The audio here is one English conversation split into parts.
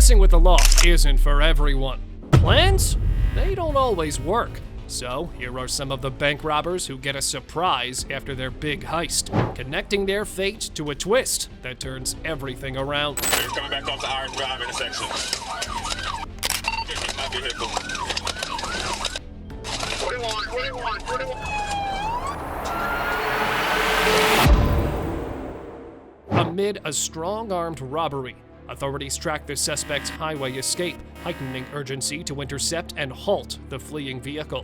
Messing with the law isn't for everyone. Plans? They don't always work. So, here are some of the bank robbers who get a surprise after their big heist, connecting their fate to a twist that turns everything around. You're coming back off the Iron Drive intersection. My vehicle. What do you want? What do you want? What do you want? Amid a strong-armed robbery, authorities track the suspect's highway escape, heightening urgency to intercept and halt the fleeing vehicle.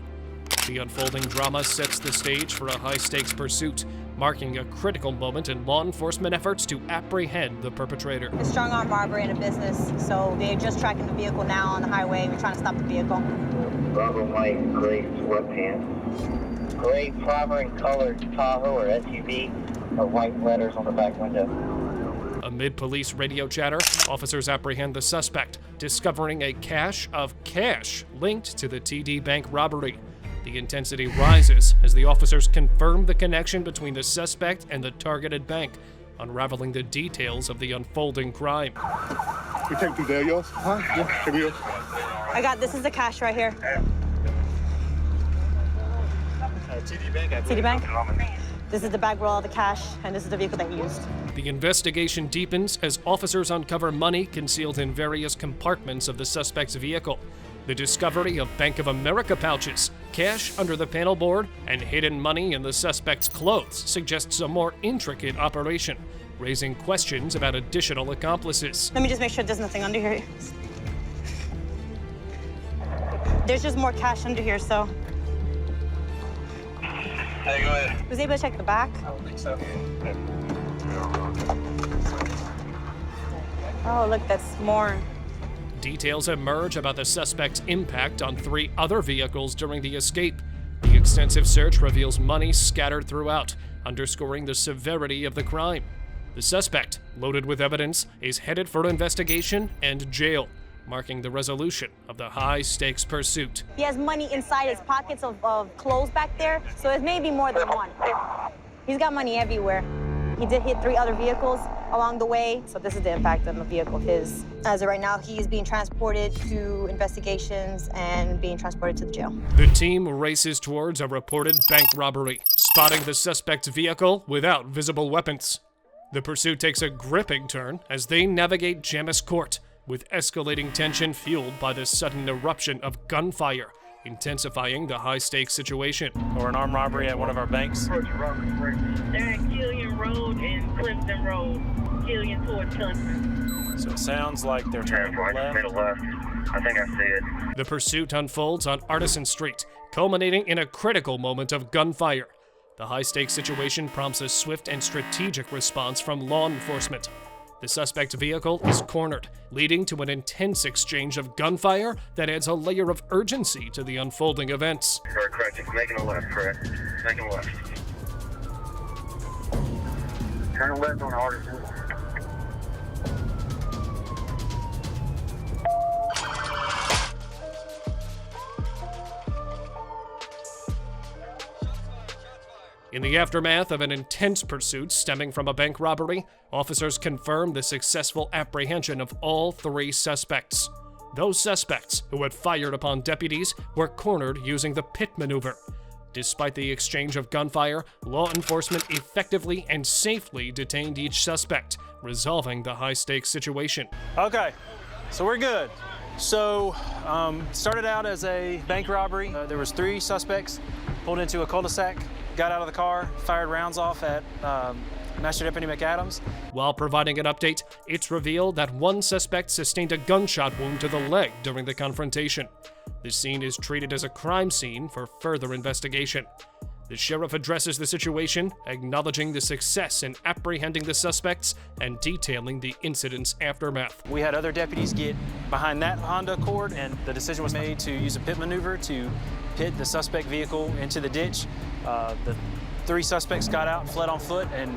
The unfolding drama sets the stage for a high-stakes pursuit, marking a critical moment in law enforcement efforts to apprehend the perpetrator. A strong-arm robbery in a business, so they're just tracking the vehicle now on the highway. We're trying to stop the vehicle. Rubber white gray sweatpants, gray primary colored Tahoe or SUV, or white letters on the back window. Amid police radio chatter, officers apprehend the suspect, discovering a cache of cash linked to the TD Bank robbery. The intensity rises as the officers confirm the connection between the suspect and the targeted bank, unraveling the details of the unfolding crime. We take through there, yours? Huh? Yeah, here we go. I got this is the cash right here. TD Bank. TD Bank? This is the bag with all the cash, and this is the vehicle that he used. The investigation deepens as officers uncover money concealed in various compartments of the suspect's vehicle. The discovery of Bank of America pouches, cash under the panel board, and hidden money in the suspect's clothes suggests a more intricate operation, raising questions about additional accomplices. Let me just make sure there's nothing under here. There's just more cash under here, so. Hey, go ahead. Was able to check the back? I don't think so. Oh, look, that's more. Details emerge about the suspect's impact on 3 other vehicles during the escape. The extensive search reveals money scattered throughout, underscoring the severity of the crime. The suspect, loaded with evidence, is headed for investigation and jail, marking the resolution of the high-stakes pursuit. He has money inside his pockets of clothes back there, so it may be more than one. He's got money everywhere. He did hit 3 other vehicles along the way, so this is the impact on the vehicle his. As of right now, he is being transported to investigations and being transported to the jail. The team races towards a reported bank robbery, spotting the suspect's vehicle without visible weapons. The pursuit takes a gripping turn as they navigate Jamis Court, with escalating tension fueled by the sudden eruption of gunfire, intensifying the high-stakes situation. Or an armed robbery at one of our banks. They're at Killian Road and Clemson Road. Killian towards Clemson. So it sounds like they're turning left. Made a left. I think I see it. The pursuit unfolds on Artisan Street, culminating in a critical moment of gunfire. The high-stakes situation prompts a swift and strategic response from law enforcement. The suspect's vehicle is cornered, leading to an intense exchange of gunfire that adds a layer of urgency to the unfolding events. Correct. It's making a left, correct? Making a left. Turn left on Artisan. In the aftermath of an intense pursuit stemming from a bank robbery, officers confirm the successful apprehension of all 3 suspects. Those suspects who had fired upon deputies were cornered using the pit maneuver. Despite the exchange of gunfire, law enforcement effectively and safely detained each suspect, resolving the high-stakes situation. Okay, so we're good. So, started out as a bank robbery. There was 3 suspects, pulled into a cul-de-sac, got out of the car, fired rounds off at Master Deputy McAdams. While providing an update, it's revealed that one suspect sustained a gunshot wound to the leg during the confrontation. The scene is treated as a crime scene for further investigation. The sheriff addresses the situation, acknowledging the success in apprehending the suspects and detailing the incident's aftermath. We had other deputies get behind that Honda Accord, and the decision was made to use a pit maneuver to pit the suspect vehicle into the ditch. The 3 suspects got out, fled on foot, and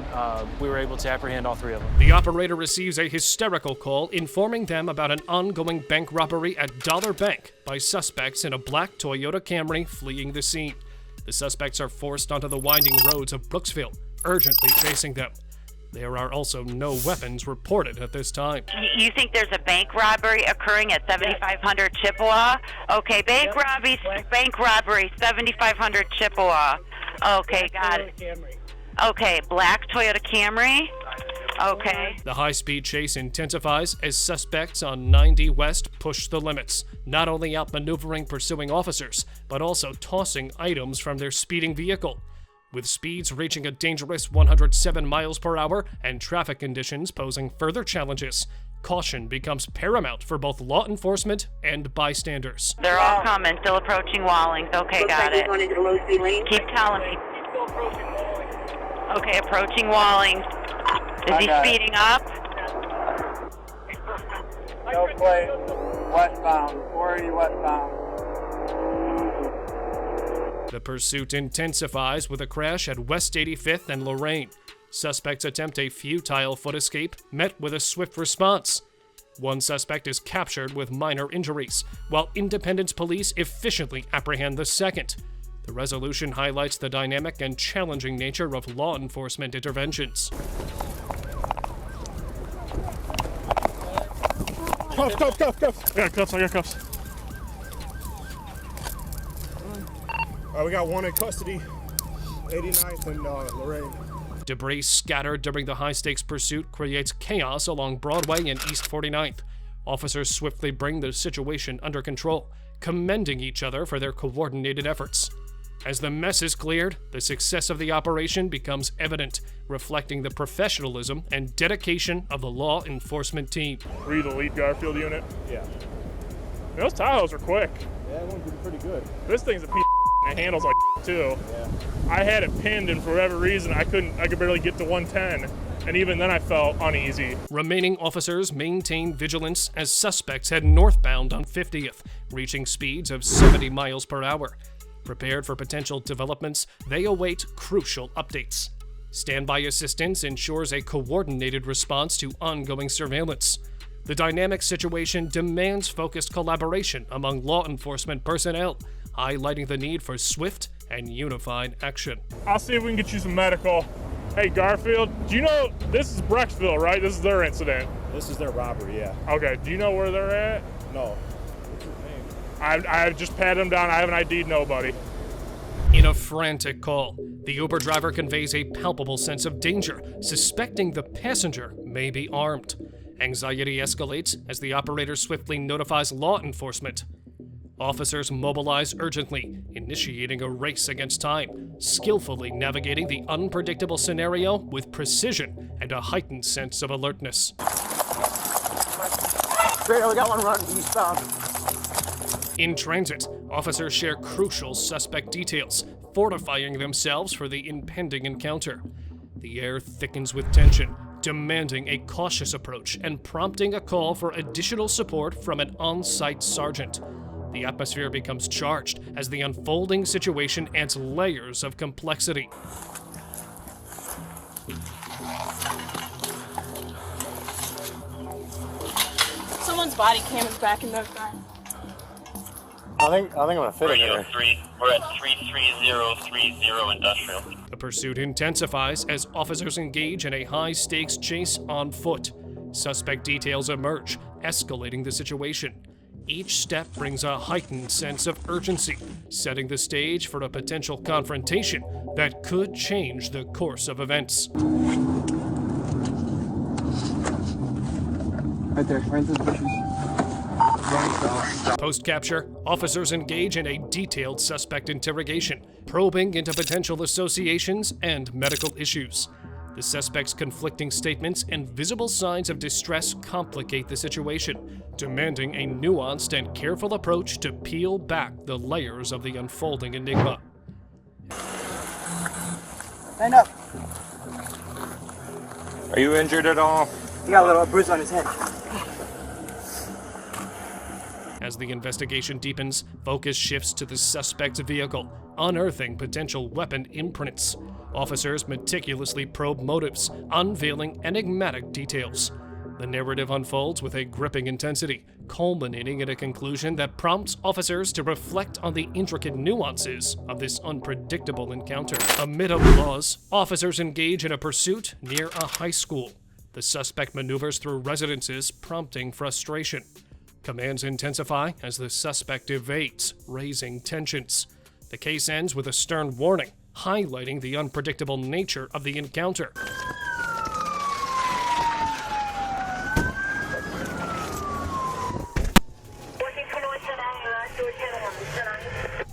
we were able to apprehend all 3 of them. The operator receives a hysterical call informing them about an ongoing bank robbery at Dollar Bank by suspects in a black Toyota Camry fleeing the scene. The suspects are forced onto the winding roads of Brooksville, urgently chasing them. There are also no weapons reported at this time. You think there's a bank robbery occurring at 7500 Chippewa? Okay, bank robbery, 7500 Chippewa. Okay, got it. Okay, black Toyota Camry. Okay. The high-speed chase intensifies as suspects on 90 West push the limits, not only outmaneuvering pursuing officers, but also tossing items from their speeding vehicle. With speeds reaching a dangerous 107 miles per hour and traffic conditions posing further challenges, caution becomes paramount for both law enforcement and bystanders. They're all coming, still approaching Wallings. Okay, got it. Keep telling me. Okay, approaching Wallings. Is he speeding up? No plate. Westbound. 480 westbound. The pursuit intensifies with a crash at West 85th and Lorraine. Suspects attempt a futile foot escape, met with a swift response. One suspect is captured with minor injuries, while Independence police efficiently apprehend the second. The resolution highlights the dynamic and challenging nature of law enforcement interventions. Cuffs. I got cuffs. We got one in custody, 89th and Lorraine. Debris scattered during the high-stakes pursuit creates chaos along Broadway and East 49th. Officers swiftly bring the situation under control, commending each other for their coordinated efforts. As the mess is cleared, the success of the operation becomes evident, reflecting the professionalism and dedication of the law enforcement team. Were you the lead Garfield unit? Yeah. Those Tahoes are quick. Yeah, that one's pretty good. This thing's a piece of it handles like too. Yeah. I had it pinned, and for whatever reason, I could barely get to 110. And even then I felt uneasy. Remaining officers maintain vigilance as suspects head northbound on 50th, reaching speeds of 70 miles per hour. Prepared for potential developments, they await crucial updates. Standby assistance ensures a coordinated response to ongoing surveillance. The dynamic situation demands focused collaboration among law enforcement personnel, highlighting the need for swift and unified action. I'll see if we can get you some medical. Hey, Garfield, do you know, this is Brecksville, right? This is their incident. This is their robbery, yeah. Okay, do you know where they're at? No. I've just patted them down. I haven't ID'd nobody. In a frantic call, the Uber driver conveys a palpable sense of danger, suspecting the passenger may be armed. Anxiety escalates as the operator swiftly notifies law enforcement. Officers mobilize urgently, initiating a race against time, skillfully navigating the unpredictable scenario with precision and a heightened sense of alertness. Great, we got one running eastbound. In transit, officers share crucial suspect details, fortifying themselves for the impending encounter. The air thickens with tension, demanding a cautious approach and prompting a call for additional support from an on-site sergeant. The atmosphere becomes charged as the unfolding situation adds layers of complexity. Someone's body cam is back in their car. I think I'm gonna fit it here. 3, we're at 33030 Industrial. The pursuit intensifies as officers engage in a high-stakes chase on foot. Suspect details emerge, escalating the situation. Each step brings a heightened sense of urgency, setting the stage for a potential confrontation that could change the course of events. Right there, right through the bushes. Post-capture, officers engage in a detailed suspect interrogation, probing into potential associations and medical issues. The suspect's conflicting statements and visible signs of distress complicate the situation, demanding a nuanced and careful approach to peel back the layers of the unfolding enigma. Stand up. Are you injured at all? He got a little bruise on his head. As the investigation deepens, focus shifts to the suspect's vehicle, unearthing potential weapon imprints. Officers meticulously probe motives, unveiling enigmatic details. The narrative unfolds with a gripping intensity, culminating in a conclusion that prompts officers to reflect on the intricate nuances of this unpredictable encounter. Amid applause, officers engage in a pursuit near a high school. The suspect maneuvers through residences, prompting frustration. Commands intensify as the suspect evades, raising tensions. The case ends with a stern warning, highlighting the unpredictable nature of the encounter.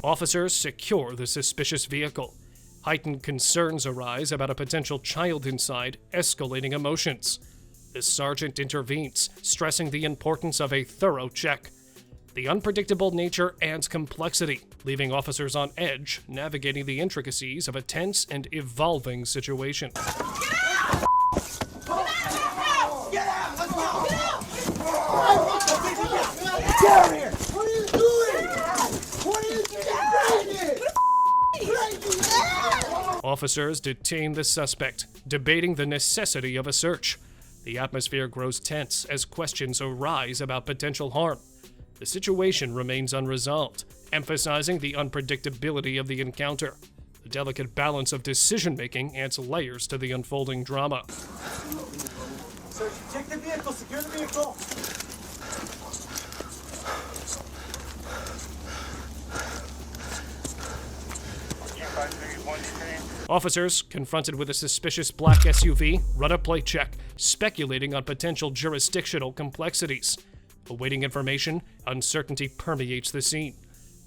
Officers secure the suspicious vehicle. Heightened concerns arise about a potential child inside, escalating emotions. The sergeant intervenes, stressing the importance of a thorough check. The unpredictable nature adds complexity, leaving officers on edge, navigating the intricacies of a tense and evolving situation. Officers detain the suspect, debating the necessity of a search. The atmosphere grows tense as questions arise about potential harm. The situation remains unresolved, emphasizing the unpredictability of the encounter. The delicate balance of decision-making adds layers to the unfolding drama. Sir, check the vehicle, secure the vehicle. Officers, confronted with a suspicious black SUV, run a plate check, speculating on potential jurisdictional complexities. Awaiting information, uncertainty permeates the scene.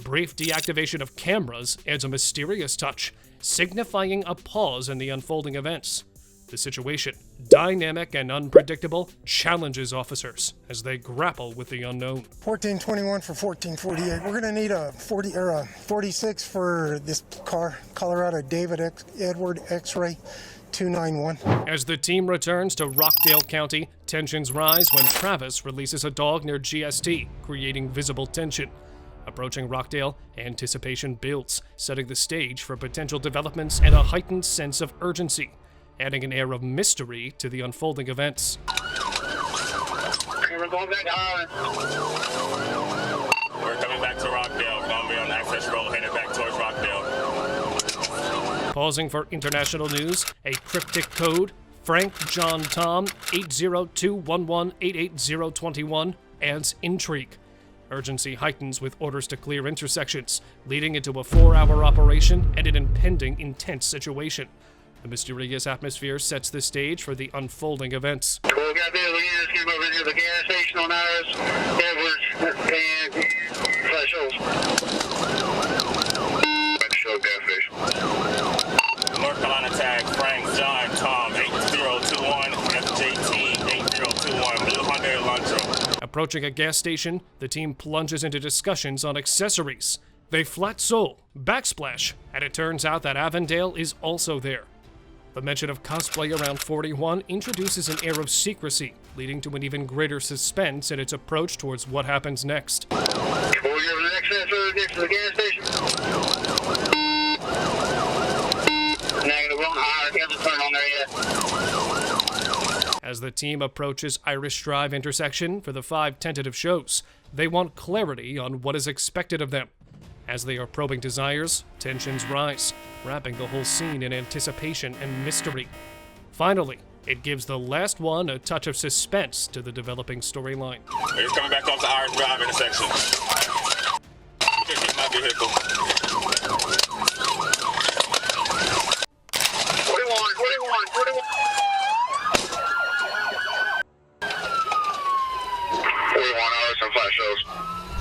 Brief deactivation of cameras adds a mysterious touch, signifying a pause in the unfolding events. The situation, dynamic and unpredictable, challenges officers as they grapple with the unknown. 1421 for 1448. We're going to need a 46 for this car, Colorado David Edward X-Ray 291. As the team returns to Rockdale County, tensions rise when Travis releases a dog near GST, creating visible tension. Approaching Rockdale, anticipation builds, setting the stage for potential developments and a heightened sense of urgency, adding an air of mystery to the unfolding events. We're going back to Ireland. We're coming back to Rockdale. We're going to be on Access Road, headed back towards Rockdale. Pausing for international news, a cryptic code, Frank John Tom 80211888021, adds intrigue. Urgency heightens with orders to clear intersections, leading into a 4-hour operation and an impending intense situation. The mysterious atmosphere sets the stage for the unfolding events. Well, we got this again. Came over here to the gas station on ours, Edwards, and Flash Hills. Show gas station. North Carolina tag, Frank John Tom 8021, FJT 8021, Blue Honda Elantra. Approaching a gas station, the team plunges into discussions on accessories. They flat sole, backsplash, and it turns out that Avondale is also there. The mention of cosplay around 41 introduces an air of secrecy, leading to an even greater suspense in its approach towards what happens next. We'll give the next sensor next to the gas station. Negative, we don't have to turn on there yet. As the team approaches Irish Drive intersection for the 5 tentative shows, they want clarity on what is expected of them. As they are probing desires, tensions rise, wrapping the whole scene in anticipation and mystery. Finally, it gives the last one a touch of suspense to the developing storyline. We're coming back off the Irish Drive intersection. You can hit my vehicle. 41. Some flash shows.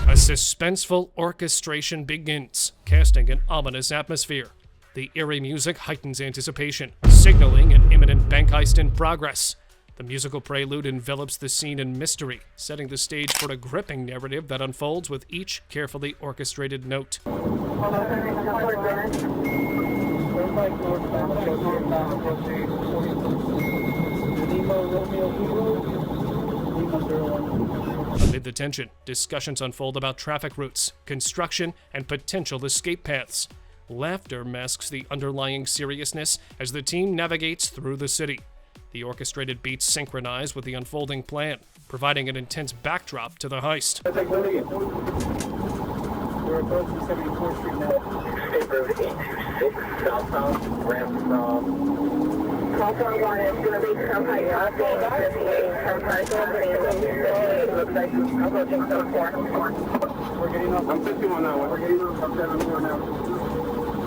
A suspenseful orchestration begins, casting an ominous atmosphere. The eerie music heightens anticipation, signaling an imminent bank heist in progress. The musical prelude envelops the scene in mystery, setting the stage for a gripping narrative that unfolds with each carefully orchestrated note. Amid the tension, discussions unfold about traffic routes, construction, and potential escape paths. Laughter masks the underlying seriousness as the team navigates through the city. The orchestrated beats synchronize with the unfolding plan, providing an intense backdrop to the heist. We're approaching 74th Street now. State Road 826 southbound, ramp from... Call 1 is going to be Turnpike Crossing, 58 Turnpike Crossing. It looks like we're approaching 74. We're getting off. I'm 51 now. We're getting off. I'm 74 now.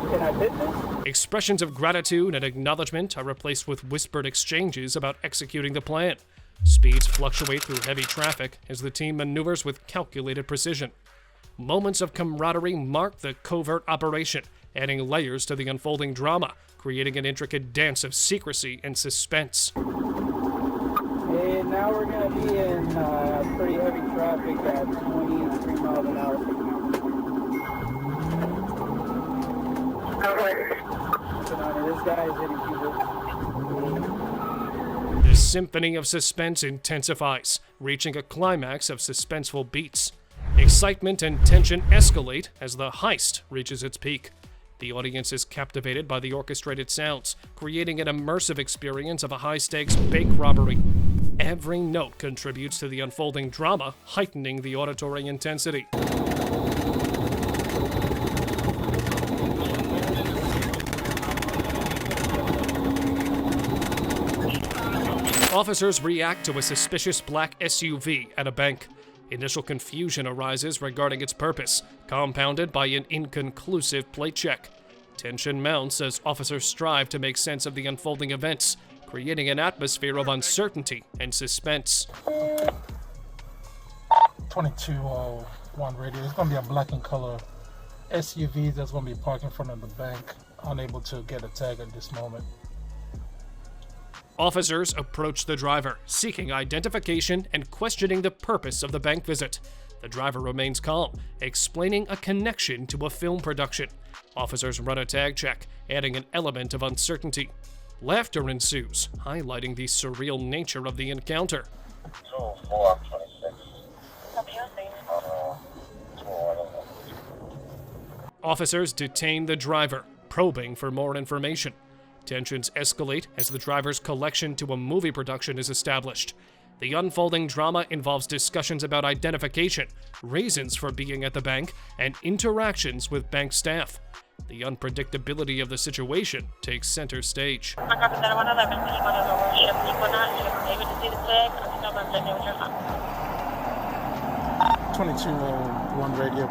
Can I fit this? Expressions of gratitude and acknowledgement are replaced with whispered exchanges about executing the plan. Speeds fluctuate through heavy traffic as the team maneuvers with calculated precision. Moments of camaraderie mark the covert operation, adding layers to the unfolding drama, creating an intricate dance of secrecy and suspense. And now we're going to be in pretty heavy traffic at 23 miles an hour. This guy is hitting people. The symphony of suspense intensifies, reaching a climax of suspenseful beats. Excitement and tension escalate as the heist reaches its peak. The audience is captivated by the orchestrated sounds, creating an immersive experience of a high-stakes bank robbery. Every note contributes to the unfolding drama, heightening the auditory intensity. Officers react to a suspicious black SUV at a bank. Initial confusion arises regarding its purpose, compounded by an inconclusive plate check. Tension mounts as officers strive to make sense of the unfolding events, creating an atmosphere of uncertainty and suspense. 2201 radio. It's going to be a black and color SUV that's going to be parked in front of the bank. Unable to get a tag at this moment. Officers approach the driver, seeking identification and questioning the purpose of the bank visit. The driver remains calm, explaining a connection to a film production. Officers run a tag check, adding an element of uncertainty. Laughter ensues, highlighting the surreal nature of the encounter. 2-4-26. Officers detain the driver, probing for more information. Tensions escalate as the driver's collection to a movie production is established. The unfolding drama involves discussions about identification, reasons for being at the bank, and interactions with bank staff. The unpredictability of the situation takes center stage. 2201 radio.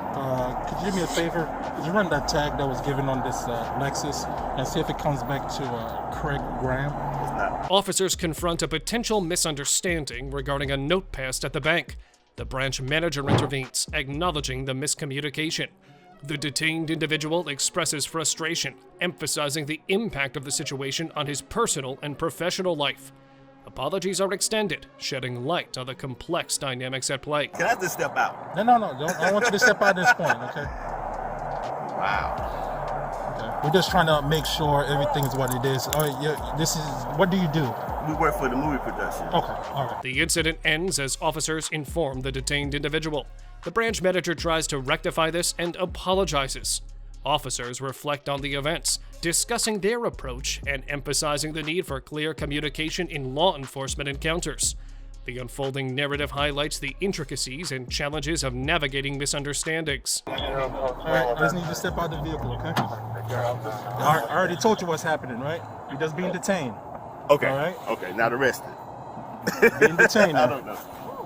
Could you do me a favor? Could you run that tag that was given on this Lexus and see if it comes back to Craig Graham? Officers confront a potential misunderstanding regarding a note passed at the bank. The branch manager intervenes, acknowledging the miscommunication. The detained individual expresses frustration, emphasizing the impact of the situation on his personal and professional life. Apologies are extended, shedding light on the complex dynamics at play. Can I just step out? No. I want you to step out at this point, okay? Wow. Okay. We're just trying to make sure everything is what it is. What do you do? We work for the movie production. Okay, all right. The incident ends as officers inform the detained individual. The branch manager tries to rectify this and apologizes. Officers reflect on the events, discussing their approach and emphasizing the need for clear communication in law enforcement encounters. The unfolding narrative highlights the intricacies and challenges of navigating misunderstandings. All right, I just need you to step out of the vehicle, okay? I already told you what's happening, right? You're just being detained. Okay. All right? Okay, not arrested. Being detained now. I don't know.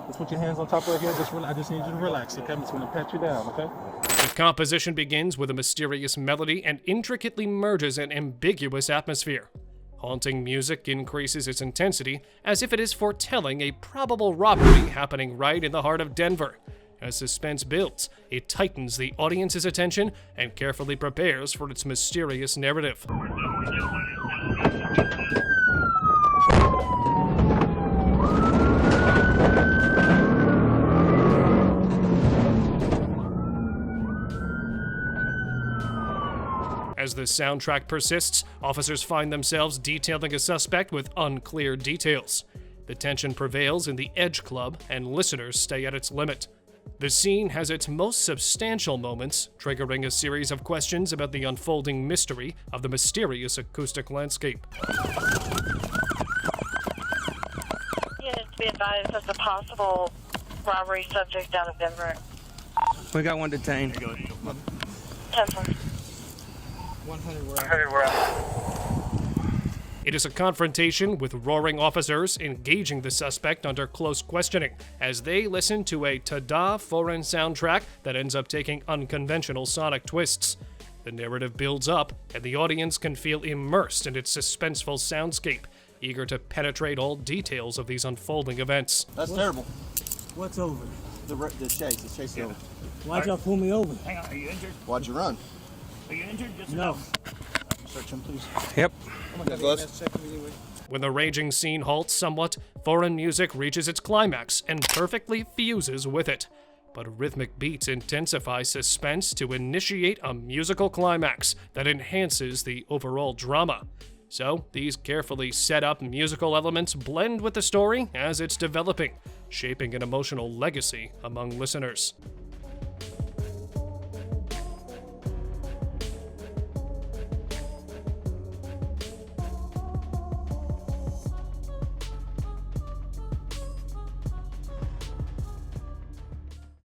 Just put your hands on top of your head. I just need you to relax, okay? I'm just going to pat you down, okay? The composition begins with a mysterious melody and intricately merges an ambiguous atmosphere. Haunting music increases its intensity as if it is foretelling a probable robbery happening right in the heart of Denver. As suspense builds, it tightens the audience's attention and carefully prepares for its mysterious narrative. As the soundtrack persists, officers find themselves detailing a suspect with unclear details. The tension prevails in the Edge Club, and listeners stay at its limit. The scene has its most substantial moments, triggering a series of questions about the unfolding mystery of the mysterious acoustic landscape. be advised there's a possible robbery subject out of Denver. We got one detained. 10-4. 100, we're out. It is a confrontation with roaring officers engaging the suspect under close questioning as they listen to a ta-da foreign soundtrack that ends up taking unconventional sonic twists. The narrative builds up, and the audience can feel immersed in its suspenseful soundscape, eager to penetrate all details of these unfolding events. That's terrible. What's over? The chase is over. Why'd y'all pull me over? Hang on, are you injured? Why'd you run? Are you injured? Just No. Search him, please. Yep. When the raging scene halts somewhat, foreign music reaches its climax and perfectly fuses with it. But rhythmic beats intensify suspense to initiate a musical climax that enhances the overall drama. So, these carefully set up musical elements blend with the story as it's developing, shaping an emotional legacy among listeners.